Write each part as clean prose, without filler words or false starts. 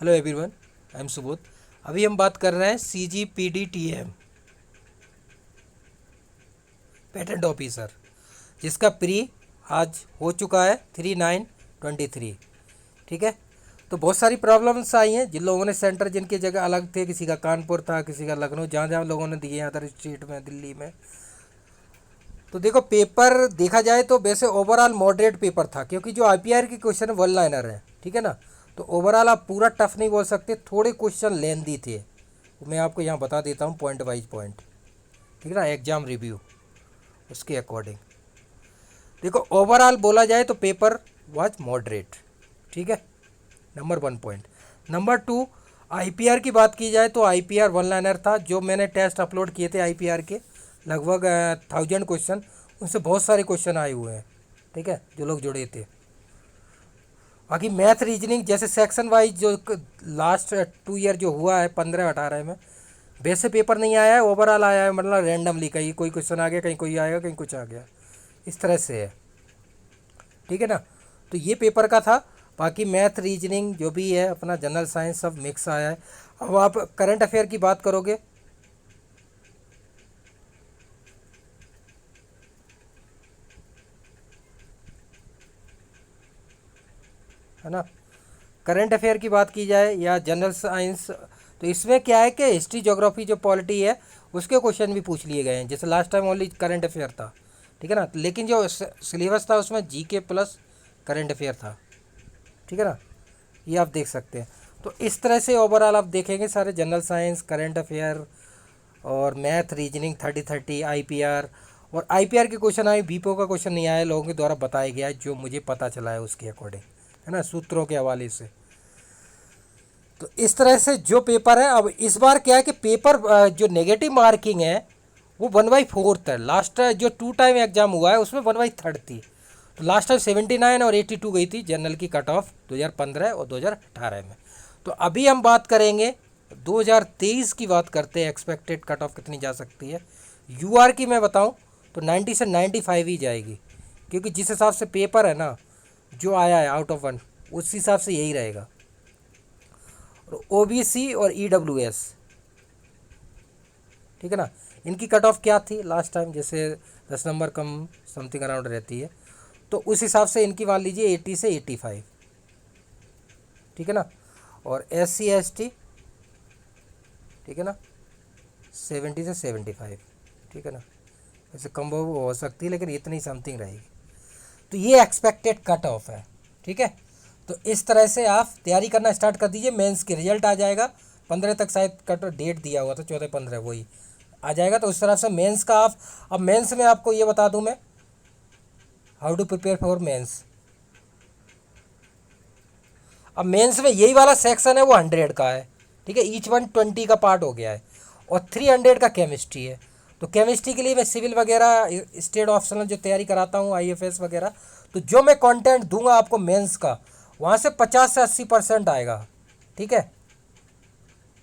Hello everyone, I am Subodh. अभी हम बात कर रहे हैं CGPDTM पेटेंट ऑफिसर, जिसका प्री आज हो चुका है 3/9/23। ठीक है। तो बहुत सारी प्रॉब्लम्स आई हैं जिन लोगों ने सेंटर, जिनकी जगह अलग थे, किसी का कानपुर था, किसी का लखनऊ, जहाँ जहाँ लोगों ने दिए अदर स्टेट में, दिल्ली में। तो देखो, पेपर देखा जाए तो वैसे ओवरऑल मॉडरेट पेपर था, क्योंकि जो IPR की क्वेश्चन वन लाइनर है, ठीक है ना। तो ओवरऑल आप पूरा टफ नहीं बोल सकते, थोड़े क्वेश्चन लेंदी थे। तो मैं आपको यहाँ बता देता हूँ पॉइंट वाइज पॉइंट, ठीक है ना, एग्जाम रिव्यू उसके अकॉर्डिंग। देखो, ओवरऑल बोला जाए तो पेपर वाज मॉडरेट, ठीक है, number one point. Number two, IPR की बात की जाए तो IPR वन लाइनर था। जो मैंने टेस्ट अपलोड किए थे IPR के, लगभग 1000 क्वेश्चन, उनसे बहुत सारे क्वेश्चन आए हुए हैं, ठीक है, जो लोग जुड़े थे। बाकी मैथ रीजनिंग जैसे सेक्शन वाइज जो लास्ट 2 ईयर जो हुआ है 15-18 में, वैसे पेपर नहीं आया है, ओवरऑल आया है, मतलब रैंडमली कहीं कोई क्वेश्चन आ गया, कहीं कोई आएगा, कहीं कुछ आ गया, इस तरह से है, ठीक है ना। तो ये पेपर का था। बाकी मैथ रीजनिंग जो भी है, अपना जनरल साइंस सब मिक्स आया है। अब आप करंट अफेयर की बात करोगे, है ना, करंट अफेयर की बात की जाए या जनरल साइंस, तो इसमें क्या है कि हिस्ट्री, ज्योग्राफी, जो पॉलिटी है, उसके क्वेश्चन भी पूछ लिए गए हैं। जैसे last time only current affair था, ठीक है ना, लेकिन जो सिलेबस था उसमें GK प्लस करंट अफेयर था, ठीक है ना, ये आप देख सकते हैं। तो इस तरह से ओवरऑल आप देखेंगे सारे जनरल साइंस, करंट अफेयर और मैथ रीजनिंग 30-30 IPR। और IPR के क्वेश्चन आए, BPO का क्वेश्चन नहीं आया, लोगों के द्वारा बताया गया है, जो मुझे पता चला है उसके अकॉर्डिंग, है ना, सूत्रों के हवाले से। तो इस तरह से जो पेपर है, अब इस बार क्या है कि पेपर जो नेगेटिव मार्किंग है वो 1/4 है। लास्ट जो 2 टाइम एग्जाम हुआ है उसमें 1/3 थी। तो लास्ट टाइम 79 और 82 गई थी जनरल की कट ऑफ 2015 और 2018 में। तो अभी हम बात करेंगे 2023 की, बात करते हैं एक्सपेक्टेड कट ऑफ कितनी जा सकती है। UR की मैं बताऊं तो 90 से 95 ही जाएगी, क्योंकि जिस हिसाब से पेपर है ना, जो आया है आउट ऑफ 1, उस हिसाब से यही रहेगा। और OBC और EWS, ठीक है ना, इनकी कट ऑफ क्या थी लास्ट टाइम, जैसे 10 नंबर कम समथिंग अराउंड रहती है, तो उस हिसाब से इनकी मान लीजिए 80 से 85, ठीक है ना। और SC ST, ठीक है ना, 70 से 75, ठीक है ना। वैसे कम वो हो सकती है, लेकिन इतनी समथिंग रहेगी। तो ये एक्सपेक्टेड कट ऑफ है, ठीक है। तो इस तरह से आप तैयारी करना स्टार्ट कर दीजिए। मेंस की रिजल्ट आ जाएगा 15 तक, शायद कट डेट दिया हुआ था, 14-15 वही आ जाएगा। तो उस तरह से मेंस का आप, अब मेंस में आपको ये बता दूं मैं, how to prepare for mains. अब मेंस में यही वाला सेक्शन है वो 100 का है, ठीक है, ईच वन 20 का पार्ट हो गया है, और 300 का केमिस्ट्री है। तो केमिस्ट्री के लिए मैं सिविल वगैरह, स्टेट ऑप्शनल जो तैयारी कराता हूँ, IFS वगैरह, तो जो मैं कंटेंट दूंगा आपको मेंस का, वहाँ से 50 से 80% आएगा, ठीक है,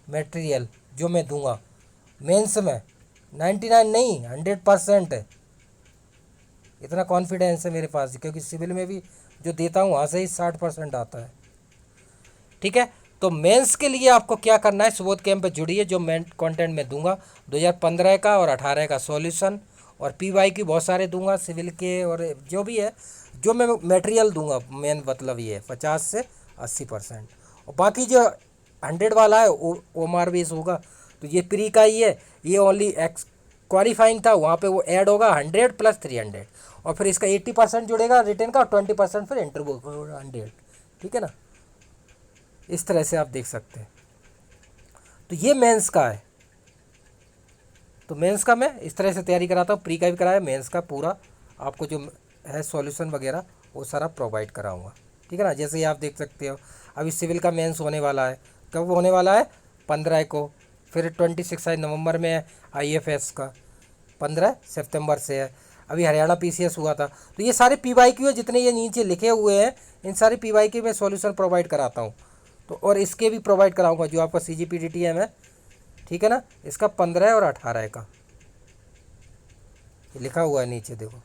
मटेरियल जो मैं दूंगा मेंस में। 99 नहीं, 100% है। इतना कॉन्फिडेंस है मेरे पास, क्योंकि सिविल में भी जो देता हूँ वहाँ से ही 60% आता है, ठीक है। तो मेंस के लिए आपको क्या करना है, सुबोध कैंप पे जुड़िए। जो मैं कंटेंट में दूंगा 2015 का और 18 का सॉल्यूशन, और PY की बहुत सारे दूंगा, सिविल के, और जो भी है, जो मैं मटेरियल दूंगा, मेन मतलब ये है 50 से 80%। और बाकी जो 100 वाला है वो OMR बेस होगा। तो ये प्री का ही है, ये ओनली एक्स क्वालिफाइंग था, वहाँ पे वो ऐड होगा 100 + 300, और फिर इसका 80% जुड़ेगा रिटर्न का, और 20% फिर इंटरव्यू 100, ठीक है ना। इस तरह से आप देख सकते हैं। तो ये मेंस का है। तो मेंस का मैं इस तरह से तैयारी कराता हूँ, प्री का भी कराया, मेंस का पूरा आपको जो है सॉल्यूशन वगैरह वो सारा प्रोवाइड कराऊंगा, ठीक है ना। जैसे ये आप देख सकते हो, अभी सिविल का मेंस होने वाला है, कब होने वाला है, 15 को। फिर 26 नवंबर में है IFS का, 15 सितंबर से है। अभी हरियाणा PCS हुआ था। तो ये सारे PYQ है, जितने ये नीचे लिखे हुए हैं, इन सारे PYQ में सॉल्यूशन प्रोवाइड कराता हूँ। तो और इसके भी प्रोवाइड कराऊंगा जो आपका CGPDTM है, ठीक है ना, इसका 15 और 18 का ये लिखा हुआ है नीचे, देखो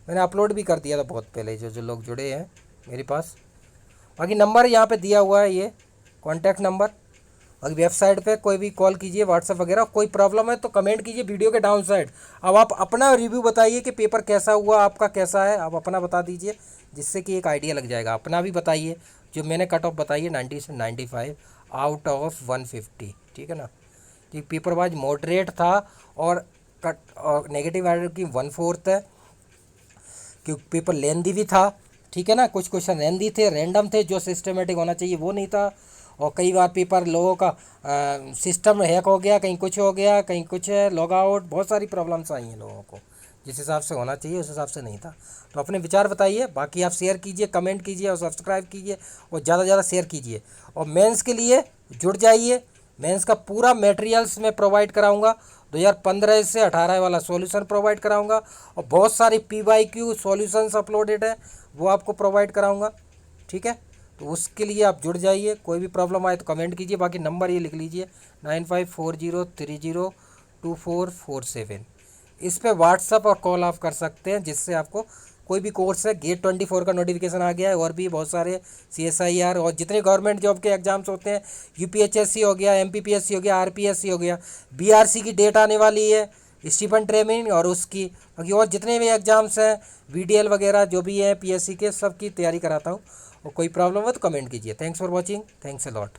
मैंने अपलोड भी कर दिया था बहुत पहले, जो जो लोग जुड़े हैं मेरे पास। बाकी नंबर यहाँ पे दिया हुआ है, ये कॉन्टैक्ट नंबर, और वेबसाइट पे कोई भी कॉल कीजिए, व्हाट्सएप वगैरह। कोई प्रॉब्लम है तो कमेंट कीजिए वीडियो के डाउन साइड। अब आप अपना रिव्यू बताइए कि पेपर कैसा हुआ, आपका कैसा है, आप अपना बता दीजिए, जिससे कि एक आइडिया लग जाएगा। अपना भी बताइए, जो मैंने कट ऑफ बताई है 90 से 95 आउट ऑफ 150, ठीक है ना। कि पेपर वाइज मॉडरेट था, और कट और नेगेटिव एरर की 1/4 है, क्योंकि पेपर लेंदी भी था, ठीक है ना। कुछ क्वेश्चन लेंदी थे, रैंडम थे, जो सिस्टमेटिक होना चाहिए वो नहीं था। और कई बार पेपर लोगों का सिस्टम हैक हो गया, कहीं कुछ हो गया, कहीं कुछ है, लॉग आउट, बहुत सारी प्रॉब्लम्स आई हैं लोगों को। जिस हिसाब से होना चाहिए उस हिसाब से नहीं था। तो अपने विचार बताइए, बाकी आप शेयर कीजिए, कमेंट कीजिए और सब्सक्राइब कीजिए, और ज़्यादा से ज़्यादा शेयर कीजिए। और मेंस के लिए जुड़ जाइए, मेंस का पूरा मटेरियल्स मैं प्रोवाइड कराऊंगा। 2015 से 18 वाला सॉल्यूशन प्रोवाइड कराऊंगा, और बहुत सारी PYQ सॉल्यूशंस अपलोडेड है, वो आपको प्रोवाइड कराऊंगा, ठीक है। तो उसके लिए आप जुड़ जाइए। कोई भी प्रॉब्लम आए तो कमेंट कीजिए, बाकी नंबर ये लिख लीजिए 9540302447। इस पे व्हाट्सअप और कॉल आप कर सकते हैं, जिससे आपको कोई भी कोर्स है, गेट 24 का नोटिफिकेशन आ गया है, और भी बहुत सारे CSIR और जितने गवर्नमेंट जॉब के एग्जाम्स होते हैं, UPHSC हो गया, MPPSC हो गया, RPSC हो गया, BRC की डेट आने वाली है, स्टीफन ट्रेमिंग और उसकी, बाकी और जितने भी एग्जाम्स हैं, VDL वगैरह जो भी हैं PSC के, सब की तैयारी कराता हूँ। और कोई प्रॉब्लम हो तो कमेंट कीजिए। Thanks for watching, thanks a lot.